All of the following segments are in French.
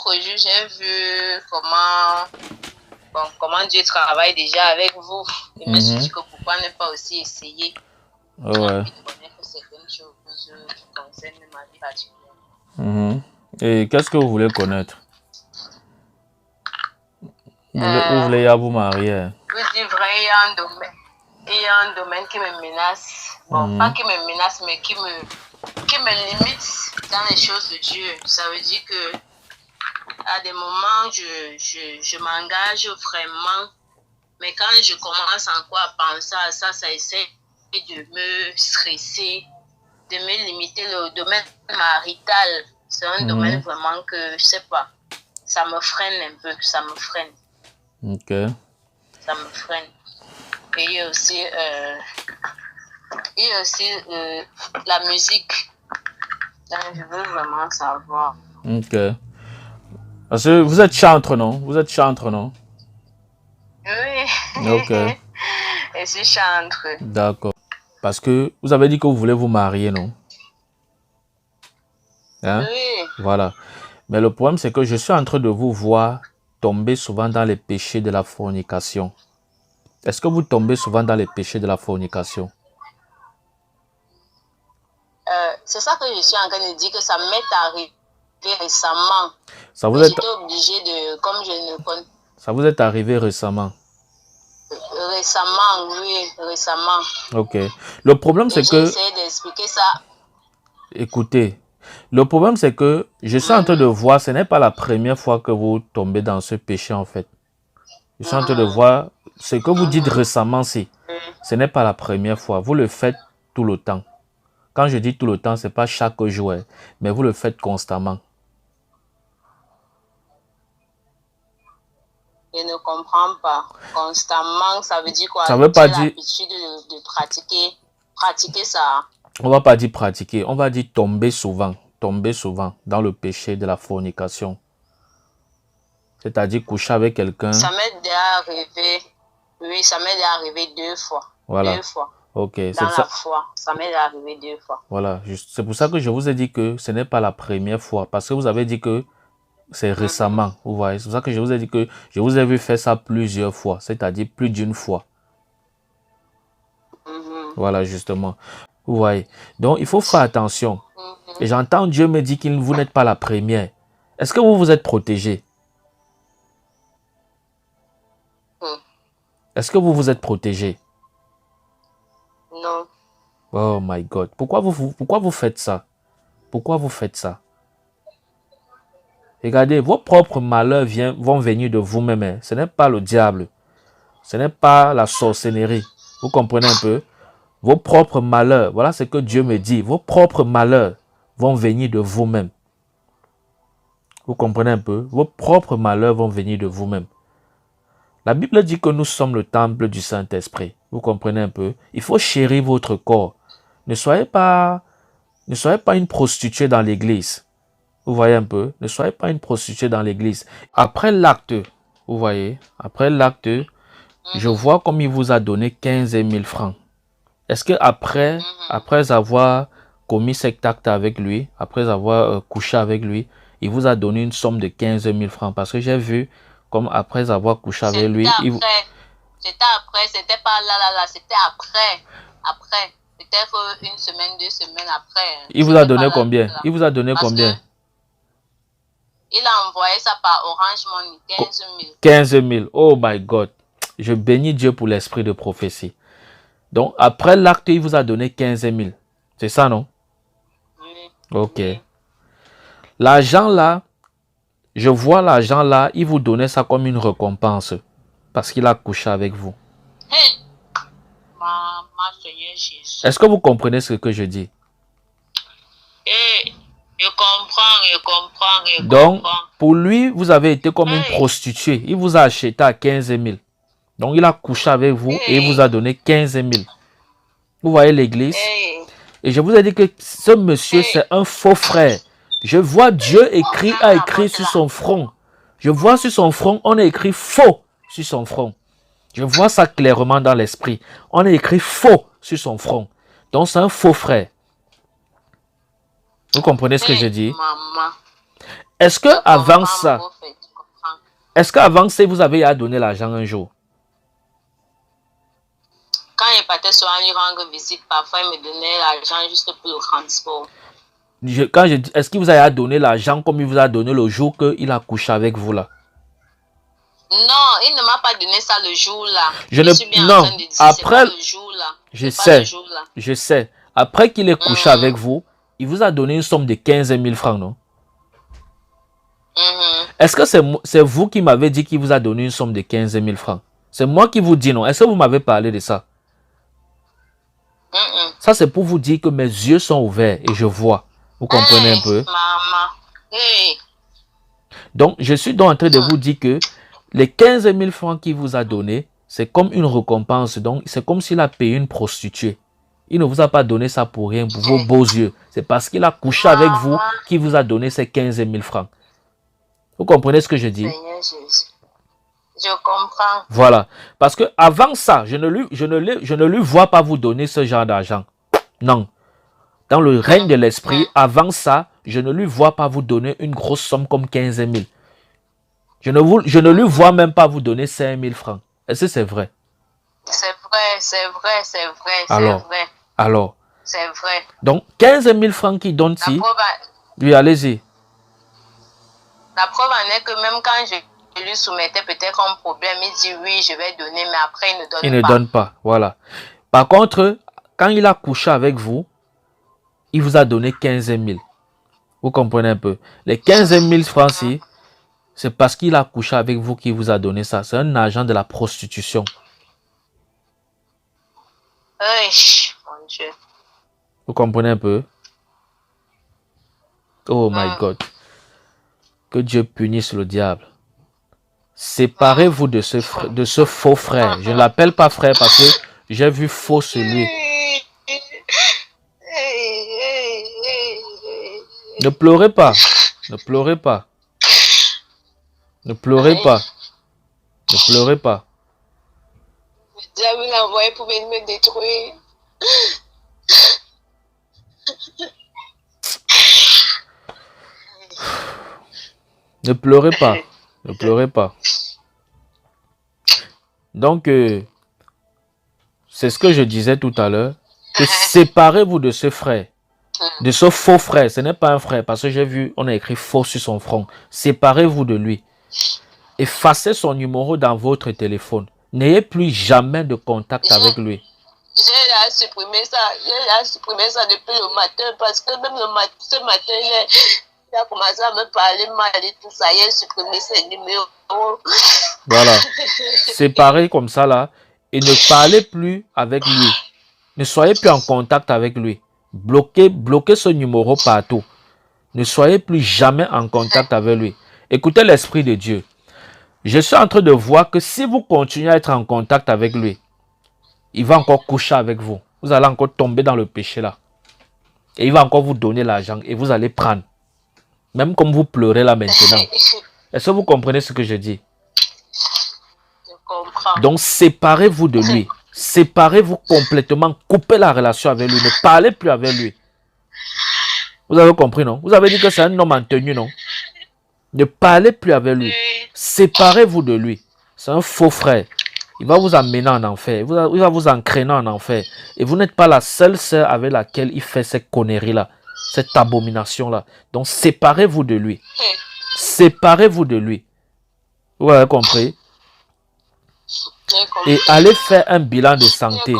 l'autre jour, j'ai vu comment Dieu travaille déjà avec vous. Je me suis dit que pourquoi ne pas aussi essayer. J'ai envie de connaître certaines choses qui concernent ma vie particulière. Et qu'est-ce que vous voulez connaître? Vous voulez vous marier? Je dis vrai, il y a un domaine qui me menace. Bon, pas qui me menace, mais qui me limite dans les choses de Dieu. Ça veut dire que à des moments, je m'engage vraiment. Mais quand je commence encore à penser à ça, ça essaie de me stresser, de me limiter. Le domaine marital, c'est un domaine vraiment que, je sais pas, ça me freine un peu, ça me freine. Ok. Ça me freine. Et il y a aussi, la musique. Donc, je veux vraiment savoir. Ok. Parce que vous êtes chantre, non? Vous êtes chantre, non? Oui. Ok. Je suis chantre. D'accord. Parce que vous avez dit que vous voulez vous marier, non? Hein? Oui. Voilà. Mais le problème, c'est que je suis en train de vous voir tomber souvent dans les péchés de la fornication. Est-ce que vous tombez souvent dans les péchés de la fornication? C'est ça que je suis en train de dire, que ça m'est arrivé récemment. Ça vous est... J'étais obligée de... Comme je ne connais... Ça vous est arrivé récemment? Récemment, oui, récemment. Ok. Le problème, c'est que... J'essaie d'expliquer ça. Écoutez, le problème, c'est que je suis en train de voir, ce n'est pas la première fois que vous tombez dans ce péché, en fait. Je suis en train de voir, ce que vous dites récemment, ce n'est pas la première fois. Vous le faites tout le temps. Quand je dis tout le temps, ce n'est pas chaque jour, mais vous le faites constamment. Je ne comprends pas. Constamment, ça veut dire quoi? Ça veut pas dire... l'habitude de pratiquer ça. On ne va pas dire pratiquer, on va dire tomber souvent dans le péché de la fornication. C'est-à-dire coucher avec quelqu'un. Ça m'est déjà arrivé. Oui, ça m'est déjà arrivé 2 fois. Voilà. 2 fois. Ok. Dans la foi, ça m'est déjà arrivé 2 fois. Voilà. C'est pour ça que je vous ai dit que ce n'est pas la première fois. Parce que vous avez dit que c'est récemment. Vous voyez. C'est pour ça que je vous ai dit que je vous ai vu faire ça plusieurs fois. C'est-à-dire plus d'une fois. Voilà, justement. Vous voyez. Donc, il faut faire attention. Et j'entends Dieu me dire que vous n'êtes pas la première. Est-ce que vous vous êtes protégé? Est-ce que vous vous êtes protégé? Non. Oh my God. Pourquoi vous faites ça? Pourquoi vous faites ça? Regardez, vos propres malheurs vont venir de vous-même. Hein. Ce n'est pas le diable. Ce n'est pas la sorcellerie. Vous comprenez un peu? Vos propres malheurs, voilà ce que Dieu me dit. Vos propres malheurs vont venir de vous-même. Vous comprenez un peu? Vos propres malheurs vont venir de vous-même. La Bible dit que nous sommes le temple du Saint-Esprit. Vous comprenez un peu? Il faut chérir votre corps. Ne soyez pas une prostituée dans l'église. Vous voyez un peu? Ne soyez pas une prostituée dans l'église. Après l'acte, vous voyez? Après l'acte, je vois comme il vous a donné 15 000 francs. Est-ce que après avoir commis cet acte avec lui, après avoir couché avec lui, il vous a donné une somme de 15 000 francs? Parce que j'ai vu, comme après avoir couché avec lui... C'était après, c'était pas là, c'était après. Après, peut-être 1 semaine, 2 semaines après. Il vous a donné combien? Il vous a donné combien? Il a envoyé ça par Orange Money, 15 000. 15 000, oh my God. Je bénis Dieu pour l'esprit de prophétie. Donc, après l'acte, il vous a donné 15 000. C'est ça, non? Oui. Ok. L'argent là, je vois l'argent là, il vous donnait ça comme une récompense. Parce qu'il a couché avec vous. Hey. Ma Seigneur Jésus. Est-ce que vous comprenez ce que je dis? Hey. Je comprends. Donc, pour lui, vous avez été comme une prostituée. Il vous a acheté à 15 000. Donc, il a couché avec vous et il vous a donné 15 000. Vous voyez l'église? Et je vous ai dit que ce monsieur, c'est un faux frère. Je vois Dieu a écrit sur son front. Je vois sur son front, on a écrit faux sur son front. Je vois ça clairement dans l'esprit. On a écrit faux sur son front. Donc, c'est un faux frère. Vous comprenez ce que je dis? Est-ce que Je avant comprends, ça, mon beau frère, je comprends. est-ce qu'avant ça, vous avez à donner l'argent un jour? Quand il partait souvent lui rendre visite, parfois il me donnait l'argent juste pour le transport. Quand je dis, est-ce qu'il vous a donné l'argent comme il vous a donné le jour qu'il a couché avec vous là? Non, il ne m'a pas donné ça le jour-là. Je Je ne, suis bien en non, train de dire, c'est pas après, le jour-là. je C'est pas le sais, jour-là. je sais. Après qu'il ait couché avec vous, il vous a donné une somme de 15 000 francs, non? Est-ce que c'est vous qui m'avez dit qu'il vous a donné une somme de 15 000 francs? C'est moi qui vous dis non. Est-ce que vous m'avez parlé de ça? Ça, c'est pour vous dire que mes yeux sont ouverts et je vois. Vous comprenez un peu? Maman. Hey. Donc, je suis donc en train de vous dire que les 15 000 francs qu'il vous a donné, c'est comme une récompense. Donc, c'est comme s'il a payé une prostituée. Il ne vous a pas donné ça pour rien, pour vos beaux yeux. C'est parce qu'il a couché avec vous qu'il vous a donné ces 15 000 francs. Vous comprenez ce que je dis? Seigneur Jésus. Je comprends. Voilà. Parce que avant ça, je ne lui vois pas vous donner ce genre d'argent. Non. Dans le règne de l'esprit, avant ça, je ne lui vois pas vous donner une grosse somme comme 15 000. Je ne lui vois même pas vous donner 5 000 francs. Est-ce que c'est vrai? C'est vrai, c'est vrai, c'est vrai, Alors, c'est vrai. Alors. C'est vrai. Donc, 15 000 francs qu'il donne La ici. preuve, Oui, allez-y. la preuve en est que même quand je lui soumettais peut-être un problème, il dit oui, je vais donner, mais après il ne donne pas. Il ne donne pas, voilà. Par contre, quand il a couché avec vous, il vous a donné 15 000. Vous comprenez un peu? Les 15 000 francs-ci, c'est parce qu'il a couché avec vous qu'il vous a donné ça. C'est un agent de la prostitution. Oui, mon Dieu. Vous comprenez un peu? Oh my God. Que Dieu punisse le diable. Séparez-vous de ce faux frère. Je ne l'appelle pas frère parce que j'ai vu faux sur lui. Ne pleurez pas. Ne pleurez pas. Ne pleurez pas. Ne pleurez pas. Le diable l'a envoyé pour venir me détruire. Ne pleurez pas. Ne pleurez pas. Donc, c'est ce que je disais tout à l'heure. Que séparez-vous de ce frère. De ce faux frère. Ce n'est pas un frère. Parce que j'ai vu, on a écrit faux sur son front. Séparez-vous de lui. Effacez son numéro dans votre téléphone. N'ayez plus jamais de contact avec lui. J'ai supprimé ça. J'ai supprimé ça depuis le matin. Parce que même ce matin, il a commencé à me parler mal et tout ça. J'ai supprimé ses numéros. Voilà. Séparez comme ça là. Et ne parlez plus avec lui. Ne soyez plus en contact avec lui. Bloquez ce numéro partout. Ne soyez plus jamais en contact avec lui. Écoutez l'Esprit de Dieu. Je suis en train de voir que si vous continuez à être en contact avec lui, il va encore coucher avec vous. Vous allez encore tomber dans le péché là. Et il va encore vous donner l'argent et vous allez prendre. Même comme vous pleurez là maintenant. Est-ce que vous comprenez ce que je dis? Je comprends. Donc séparez-vous de lui. Séparez-vous complètement. Coupez la relation avec lui. Ne parlez plus avec lui. Vous avez compris, non? Vous avez dit que c'est un homme en tenue, non? Ne parlez plus avec lui. Séparez-vous de lui. C'est un faux frère. Il va vous amener en enfer. Il va vous entraîner en enfer. Et vous n'êtes pas la seule sœur avec laquelle il fait cette connerie-là. Cette abomination-là. Donc séparez-vous de lui. Séparez-vous de lui. Vous avez compris? Et allez faire un bilan de santé.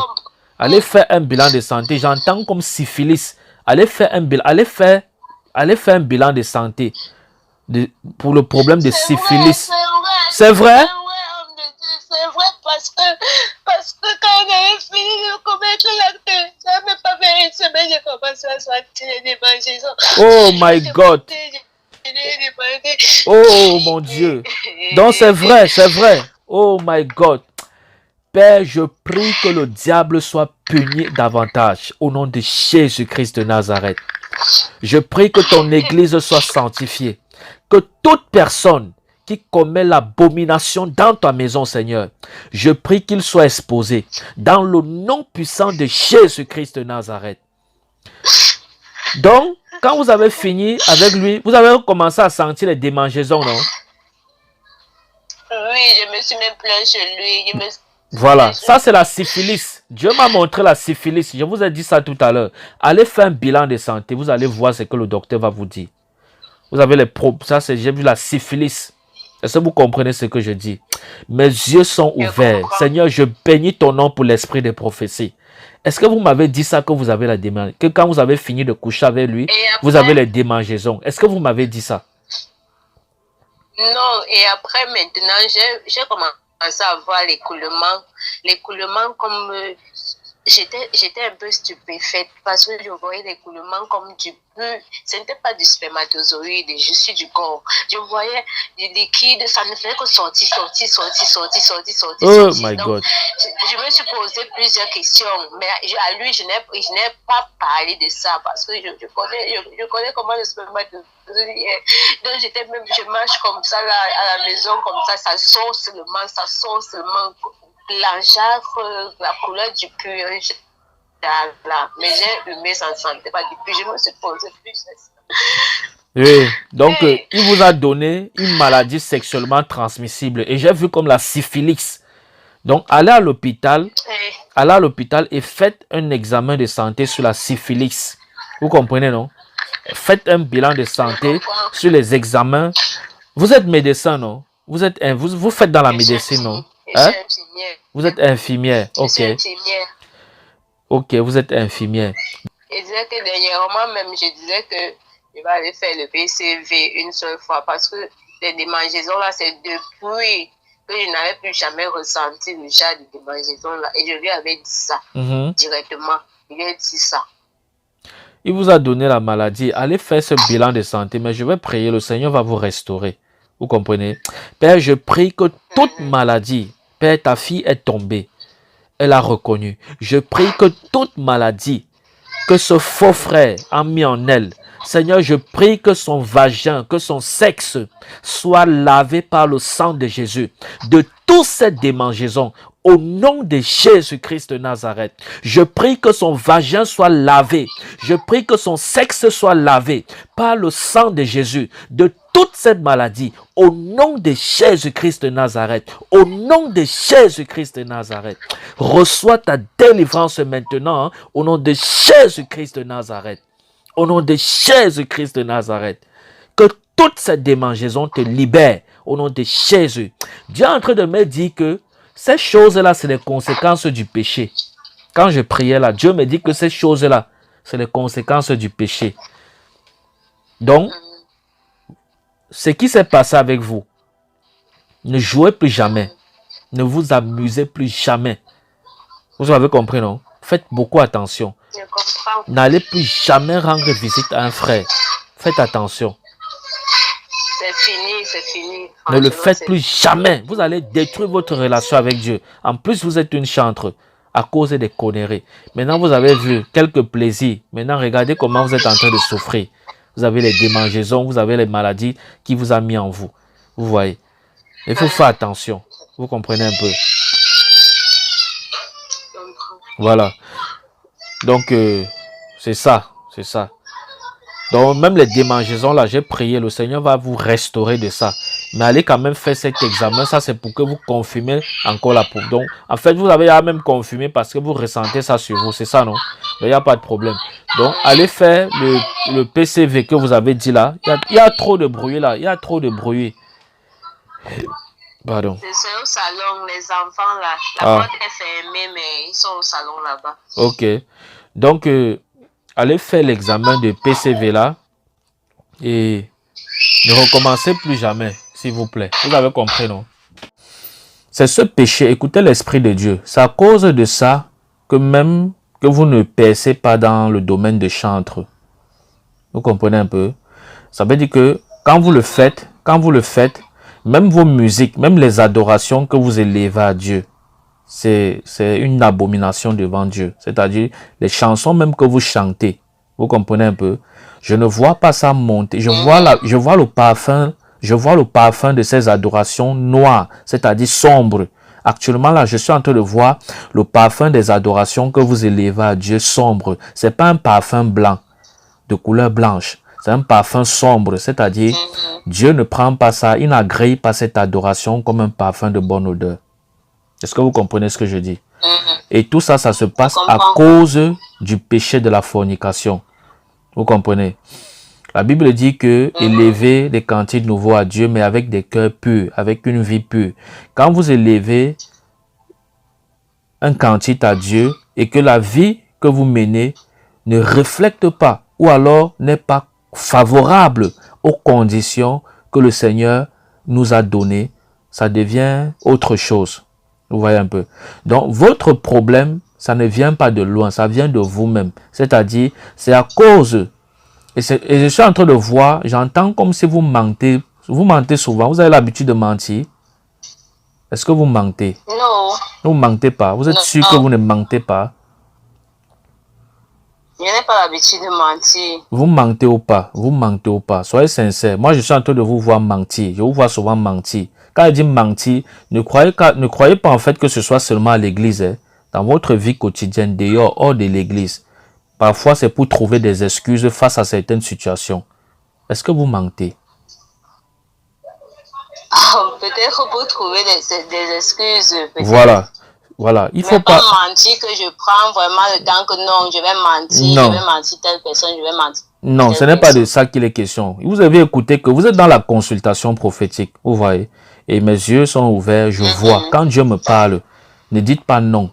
Allez faire un bilan de santé. J'entends comme syphilis. Allez faire un bilan. Allez faire un bilan de santé. Pour le problème de syphilis. C'est vrai? C'est vrai parce que quand on avait fini de commettre l'acte, ça ne m'a pas fait une semaine, j'ai commencé à sortir des démangeaisons. Oh my God. Oh mon Dieu. Donc c'est vrai, c'est vrai. Oh my God. Père, je prie que le diable soit puni davantage au nom de Jésus-Christ de Nazareth. Je prie que ton église soit sanctifiée. Que toute personne qui commet l'abomination dans ta maison, Seigneur, je prie qu'il soit exposé dans le nom puissant de Jésus-Christ de Nazareth. Donc, quand vous avez fini avec lui, vous avez commencé à sentir les démangeaisons, non? Oui, je me suis même plaint chez lui. Voilà, ça c'est la syphilis. Dieu m'a montré la syphilis. Je vous ai dit ça tout à l'heure. Allez faire un bilan de santé. Vous allez voir ce que le docteur va vous dire. Vous avez les problèmes. Ça, c'est, j'ai vu la syphilis. Est-ce que vous comprenez ce que je dis? Mes yeux sont ouverts. Seigneur, je bénis ton nom pour l'esprit des prophéties. Est-ce que vous m'avez dit ça que vous avez la démangeaison? Que quand vous avez fini de coucher avec lui, après, vous avez les démangeaisons. Est-ce que vous m'avez dit ça? Non, et après maintenant, j'ai commencé à avoir l'écoulement comme j'étais un peu stupéfaite parce que je voyais l'écoulement comme du peu, ce n'était pas du spermatozoïde, je suis du corps. Je voyais du liquide, ça ne faisait que sortir. Oh my God. Donc, je me suis posé plusieurs questions, mais à lui, je n'ai pas parlé de ça parce que je connais comment le spermatozoïde est. Donc, je marche comme ça là, à la maison, comme ça sort seulement. Blanchâtre, la couleur du purge. Mais j'ai humé sans santé. Depuis, je me suis posé plus. Oui, donc il vous a donné une maladie sexuellement transmissible. Et j'ai vu comme la syphilis. Donc, allez à l'hôpital et faites un examen de santé sur la syphilis. Vous comprenez, non? Faites un bilan de santé sur les examens. Vous êtes médecin, non? Vous faites dans la médecine, non? Hein? Vous êtes infirmière. Ok. Ok, vous êtes infirmière. Je disais que dernièrement même, je disais que je vais aller faire le PCV une seule fois parce que les démangeaisons là, c'est depuis que je n'avais plus jamais ressenti le genre de démangeaison là. Et je lui avais dit ça directement. Il lui a dit ça. Il vous a donné la maladie. Allez faire ce bilan de santé, mais je vais prier. Le Seigneur va vous restaurer. Vous comprenez? Père, je prie que toute maladie, Père, ta fille est tombée. Elle a reconnu. Je prie que toute maladie que ce faux frère a mis en elle, Seigneur, je prie que son vagin, que son sexe soit lavé par le sang de Jésus. De toutes ces démangeaisons, au nom de Jésus-Christ de Nazareth, je prie que son vagin soit lavé. Je prie que son sexe soit lavé par le sang de Jésus. De toute cette maladie, au nom de Jésus-Christ de Nazareth, au nom de Jésus-Christ de Nazareth, reçois ta délivrance maintenant, au nom de Jésus-Christ de Nazareth. Au nom de Jésus-Christ de Nazareth, que toute cette démangeaison te libère au nom de Jésus. Dieu est en train de me dire que ces choses-là, c'est les conséquences du péché. Quand je priais là, Dieu me dit que ces choses-là, c'est les conséquences du péché. Donc, ce qui s'est passé avec vous, ne jouez plus jamais. Ne vous amusez plus jamais. Vous avez compris, non? Faites beaucoup attention. N'allez plus jamais rendre visite à un frère. Faites attention. C'est fini, c'est fini. Ne le faites plus jamais. Vous allez détruire votre relation avec Dieu. En plus, vous êtes une chantre à cause des conneries. Maintenant, vous avez vu quelques plaisirs. Maintenant, regardez comment vous êtes en train de souffrir. Vous avez les démangeaisons, vous avez les maladies qui vous ont mis en vous. Vous voyez. Il faut faire attention. Vous comprenez un peu. Voilà. Donc, c'est ça. C'est ça. Donc, même les démangeaisons, là, j'ai prié. Le Seigneur va vous restaurer de ça. Mais allez quand même faire cet examen. Ça, c'est pour que vous confirmez encore la peau. Donc, en fait, vous avez même confirmé parce que vous ressentez ça sur vous. C'est ça, non? Il n'y a pas de problème. Donc, allez faire le PCV que vous avez dit là. Il y a trop de bruit là. Il y a trop de bruit. Pardon. C'est au salon, les enfants là. La porte est fermée, mais ils sont au salon là-bas. Ok. Donc, allez faire l'examen de PCV là. Et ne recommencez plus jamais, s'il vous plaît. Vous avez compris, non? C'est ce péché. Écoutez l'Esprit de Dieu. C'est à cause de ça que même que vous ne percez pas dans le domaine de chantre. Vous comprenez un peu? Ça veut dire que quand vous le faites, même vos musiques, même les adorations que vous élevez à Dieu, c'est une abomination devant Dieu. C'est-à-dire les chansons même que vous chantez. Vous comprenez un peu? Je ne vois pas ça monter. Je vois le parfum de ces adorations noires, c'est-à-dire sombres. Actuellement, là, je suis en train de voir le parfum des adorations que vous élevez à Dieu sombre. C'est pas un parfum blanc. de couleur blanche. C'est un parfum sombre, c'est-à-dire Dieu ne prend pas ça, il n'agrée pas cette adoration comme un parfum de bonne odeur. Est-ce que vous comprenez ce que je dis? Et tout ça, ça se passe à cause du péché de la fornication. Vous comprenez? La Bible dit que élevez des cantiques nouveaux à Dieu, mais avec des cœurs purs, avec une vie pure. Quand vous élevez un cantique à Dieu et que la vie que vous menez ne reflète pas ou alors n'est pas favorable aux conditions que le Seigneur nous a données, ça devient autre chose. Vous voyez un peu. Donc, votre problème, ça ne vient pas de loin, ça vient de vous-même. C'est-à-dire, c'est à cause, et je suis en train de voir, j'entends comme si vous mentez souvent. Vous avez l'habitude de mentir. Est-ce que vous mentez? Non. Vous ne mentez pas. Vous êtes sûr que vous ne mentez pas? Je n'ai pas l'habitude de mentir. Vous mentez ou pas? Vous mentez ou pas? Soyez sincère. Moi, je suis en train de vous voir mentir. Je vous vois souvent mentir. Quand je dis mentir, ne croyez pas en fait que ce soit seulement à l'église. Hein. Dans votre vie quotidienne, dehors, hors de l'église. Parfois, c'est pour trouver des excuses face à certaines situations. Est-ce que vous mentez? Peut-être pour trouver des excuses. Voilà. Voilà. Il faut pas mentir que je prends vraiment le temps que non, je vais mentir. Non. Je vais mentir telle personne, je vais mentir. Non, ce n'est pas de ça qu'il est question. Vous avez écouté que vous êtes dans la consultation prophétique. Vous voyez. Et mes yeux sont ouverts, je vois. Quand Dieu me parle, ne dites pas non.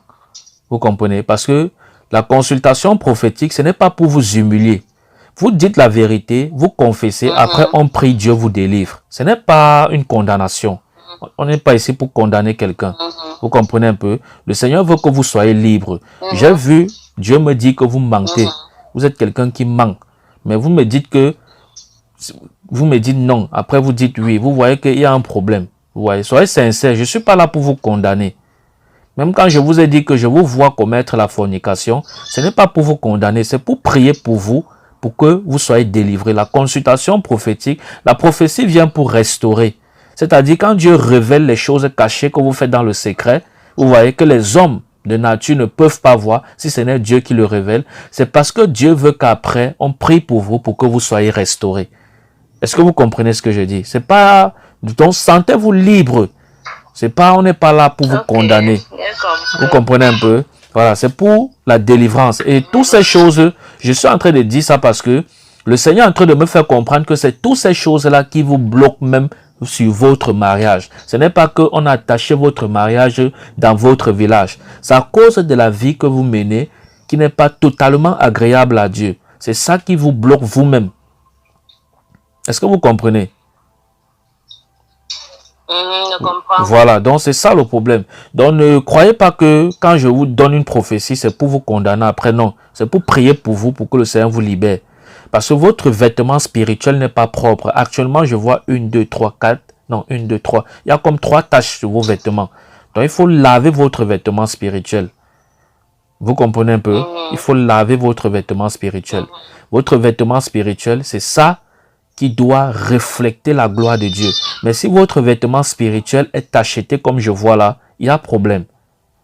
Vous comprenez? Parce que la consultation prophétique, ce n'est pas pour vous humilier. Vous dites la vérité, vous confessez, après on prie, Dieu vous délivre. Ce n'est pas une condamnation. On n'est pas ici pour condamner quelqu'un. Vous comprenez un peu? Le Seigneur veut que vous soyez libre. J'ai vu, Dieu me dit que vous mentez. Vous êtes quelqu'un qui ment. Mais vous me dites non. Après vous dites oui. Vous voyez qu'il y a un problème. Vous voyez? Soyez sincère. Je ne suis pas là pour vous condamner. Même quand je vous ai dit que je vous vois commettre la fornication, ce n'est pas pour vous condamner. C'est pour prier pour vous, pour que vous soyez délivrés. La consultation prophétique, la prophétie vient pour restaurer. C'est-à-dire quand Dieu révèle les choses cachées que vous faites dans le secret, vous voyez que les hommes de nature ne peuvent pas voir si ce n'est Dieu qui le révèle. C'est parce que Dieu veut qu'après, on prie pour vous pour que vous soyez restaurés. Est-ce que vous comprenez ce que je dis? C'est pas... Donc, sentez-vous libre. C'est pas... On n'est pas là pour vous condamner. Vous comprenez un peu? Voilà, c'est pour la délivrance. Et toutes ces choses, je suis en train de dire ça parce que le Seigneur est en train de me faire comprendre que c'est toutes ces choses-là qui vous bloquent même sur votre mariage. Ce n'est pas qu'on a attaché votre mariage dans votre village. C'est à cause de la vie que vous menez qui n'est pas totalement agréable à Dieu. C'est ça qui vous bloque vous-même. Est-ce que vous comprenez? Je comprends. Voilà, donc c'est ça le problème. Donc ne croyez pas que quand je vous donne une prophétie, c'est pour vous condamner après. Non, c'est pour prier pour vous, pour que le Seigneur vous libère. Parce que votre vêtement spirituel n'est pas propre. Actuellement, je vois 1, 2, 3, 4. Non, 1, 2, 3. Il y a comme 3 taches sur vos vêtements. Donc, il faut laver votre vêtement spirituel. Vous comprenez un peu? Il faut laver votre vêtement spirituel. Votre vêtement spirituel, c'est ça qui doit refléter la gloire de Dieu. Mais si votre vêtement spirituel est tacheté comme je vois là, il y a problème.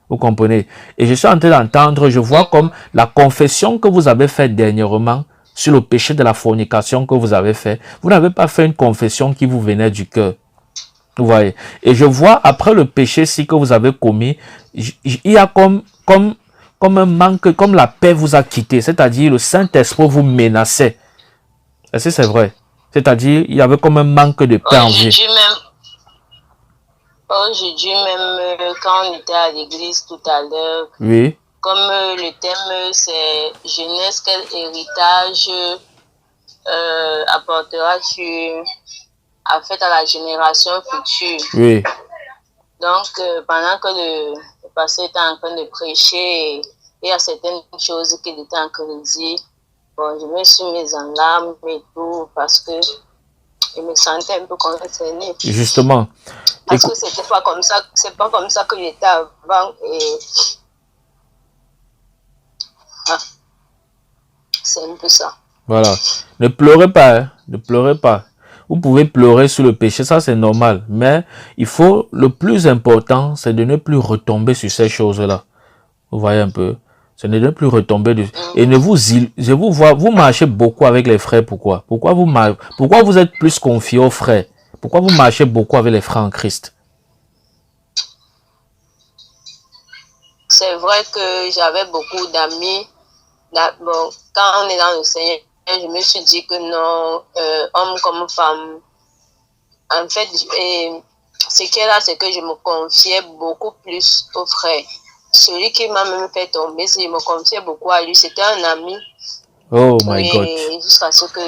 Vous comprenez? Et je suis en train d'entendre, je vois comme la confession que vous avez faite dernièrement sur le péché de la fornication que vous avez fait. Vous n'avez pas fait une confession qui vous venait du cœur. Vous voyez? Et je vois après le péché-ci que vous avez commis, il y a comme un manque, comme la paix vous a quitté. C'est-à-dire le Saint-Esprit vous menaçait. Est-ce que c'est vrai? C'est-à-dire il y avait comme un manque de paix en vous. Aujourd'hui même, quand on était à l'église tout à l'heure, oui. Comme le thème c'est jeunesse, quel héritage apportera-tu à la génération future? Oui. Donc, pendant que le pasteur était en train de prêcher, il y a certaines choses qu'il était en train de dire. Bon, je me suis mise en larmes et tout parce que je me sentais un peu concernée. Justement. Parce que c'était pas comme ça, c'est pas comme ça que j'étais avant et c'est un peu ça. Voilà. Ne pleurez pas, hein? Ne pleurez pas. Vous pouvez pleurer sur le péché, ça c'est normal. Mais il faut, le plus important, c'est de ne plus retomber sur ces choses-là. Vous voyez un peu. Ce n'est plus retomber de... Et ne vous... Je vous vois, vous marchez beaucoup avec les frères. Pourquoi? Pourquoi vous êtes plus confiés aux frères? Pourquoi vous marchez beaucoup avec les frères en Christ? C'est vrai que j'avais beaucoup d'amis. Bon, quand on est dans le Seigneur, je me suis dit que non, homme comme femme, en fait, ce qui est là, c'est que je me confiais beaucoup plus aux frères. Celui qui m'a même fait tomber, je me confiais beaucoup à lui. C'était un ami. Oh my God. Jusqu'à ce que...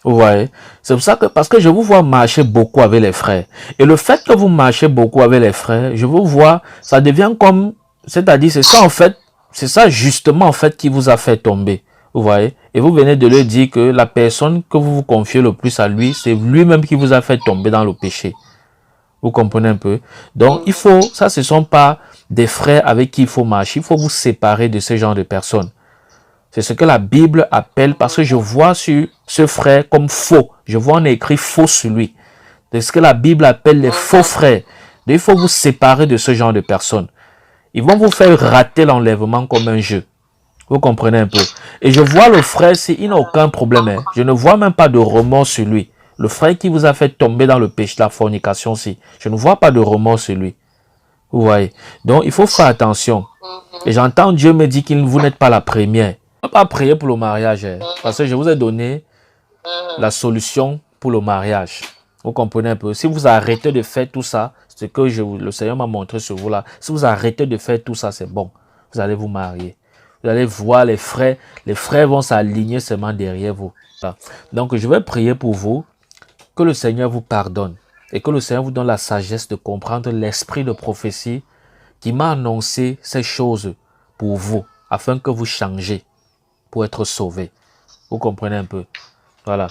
Ouais. C'est pour ça que, parce que je vous vois marcher beaucoup avec les frères. Et le fait que vous marchez beaucoup avec les frères, je vous vois, ça devient comme, c'est-à-dire, c'est ça en fait, c'est ça justement en fait qui vous a fait tomber. Vous voyez? Et vous venez de lui dire que la personne que vous vous confiez le plus à lui, c'est lui-même qui vous a fait tomber dans le péché. Vous comprenez un peu? Donc, il faut, ça, ce ne sont pas des frères avec qui il faut marcher. Il faut vous séparer de ce genre de personnes. C'est ce que la Bible appelle, parce que je vois sur ce frère comme faux. Je vois on écrit faux sur lui. C'est ce que la Bible appelle les faux frères. Donc, il faut vous séparer de ce genre de personnes. Ils vont vous faire rater l'enlèvement comme un jeu. Vous comprenez un peu? Et je vois le frère, il n'a aucun problème. Hein. Je ne vois même pas de remords sur lui. Le frère qui vous a fait tomber dans le péché, la fornication, si. Je ne vois pas de remords sur lui. Vous voyez? Donc, il faut faire attention. Et j'entends Dieu me dire que vous n'êtes pas la première. On ne va pas prier pour le mariage. Hein, parce que je vous ai donné la solution pour le mariage. Vous comprenez un peu? Si vous arrêtez de faire tout ça, ce que le Seigneur m'a montré sur vous là, si vous arrêtez de faire tout ça, c'est bon. Vous allez vous marier. Vous allez voir les frères vont s'aligner seulement derrière vous. Donc, je vais prier pour vous, que le Seigneur vous pardonne et que le Seigneur vous donne la sagesse de comprendre l'esprit de prophétie qui m'a annoncé ces choses pour vous, afin que vous changez pour être sauvés. Vous comprenez un peu? Voilà.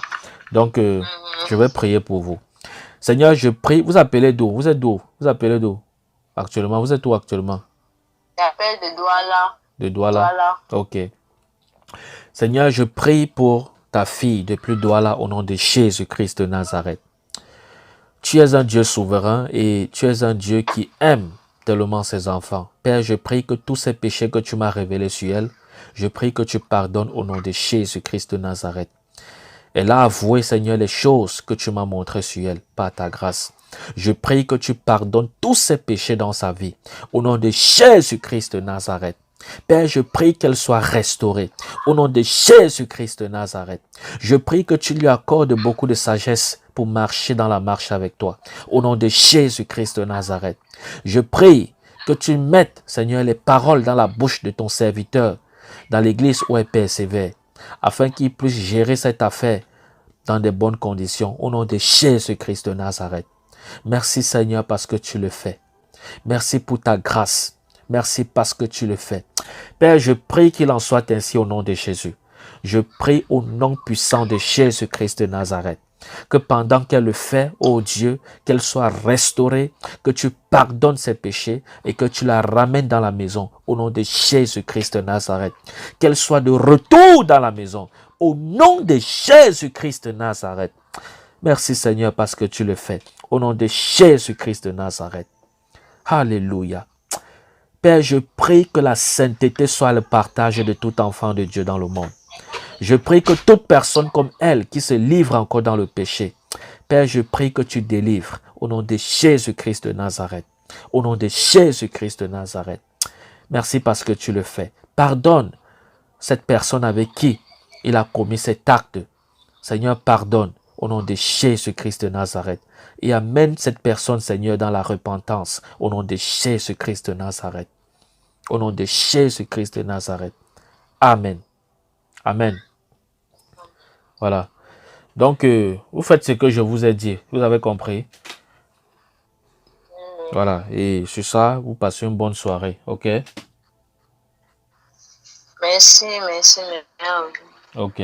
Donc, je vais prier pour vous. Seigneur, je prie. Vous appelez d'où? Vous êtes d'où? Vous appelez d'où? Actuellement, vous êtes où actuellement? J'appelle de Douala. De Douala. Ok. Seigneur, je prie pour ta fille depuis Douala au nom de Jésus-Christ de Nazareth. Tu es un Dieu souverain et tu es un Dieu qui aime tellement ses enfants. Père, je prie que tous ces péchés que tu m'as révélés sur elle, je prie que tu pardonnes au nom de Jésus-Christ de Nazareth. Elle a avoué, Seigneur, les choses que tu m'as montrées sur elle, par ta grâce. Je prie que tu pardonnes tous ses péchés dans sa vie, au nom de Jésus-Christ de Nazareth. Père, je prie qu'elle soit restaurée, au nom de Jésus-Christ de Nazareth. Je prie que tu lui accordes beaucoup de sagesse pour marcher dans la marche avec toi, au nom de Jésus-Christ de Nazareth. Je prie que tu mettes, Seigneur, les paroles dans la bouche de ton serviteur, dans l'église où elle persévère, afin qu'il puisse gérer cette affaire dans de bonnes conditions, au nom de Jésus-Christ de Nazareth. Merci Seigneur parce que tu le fais. Merci pour ta grâce. Merci parce que tu le fais. Père, je prie qu'il en soit ainsi au nom de Jésus. Je prie au nom puissant de Jésus-Christ de Nazareth, que pendant qu'elle le fait, ô Dieu, qu'elle soit restaurée, que tu pardonnes ses péchés et que tu la ramènes dans la maison au nom de Jésus-Christ de Nazareth. Qu'elle soit de retour dans la maison au nom de Jésus-Christ de Nazareth. Merci Seigneur parce que tu le fais au nom de Jésus-Christ de Nazareth. Alléluia. Père, je prie que la sainteté soit le partage de tout enfant de Dieu dans le monde. Je prie que toute personne comme elle qui se livre encore dans le péché, Père, je prie que tu délivres au nom de Jésus-Christ de Nazareth. Au nom de Jésus-Christ de Nazareth. Merci parce que tu le fais. Pardonne cette personne avec qui il a commis cet acte. Seigneur, pardonne au nom de Jésus-Christ de Nazareth. Et amène cette personne, Seigneur, dans la repentance au nom de Jésus-Christ de Nazareth. Au nom de Jésus-Christ de Nazareth. Amen. Amen. Voilà. Donc, vous faites ce que je vous ai dit. Vous avez compris? Voilà. Et sur ça, vous passez une bonne soirée. OK? Merci, merci. OK.